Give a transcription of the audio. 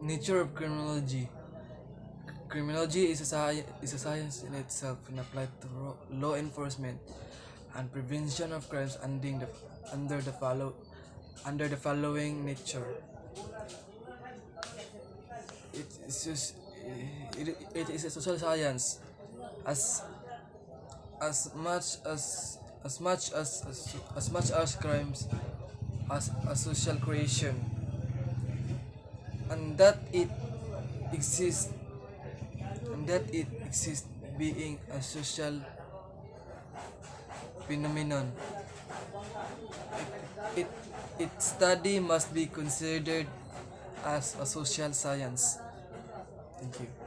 Nature of criminology. Criminology is a science in itself and applied to law enforcement and prevention of crimes under the follow under the following nature. It is just, it is a social science as as much as as much as crimes as a social creation, and that it exists and that it exists being a social phenomenon. It, its study must be considered as a social science. Thank you.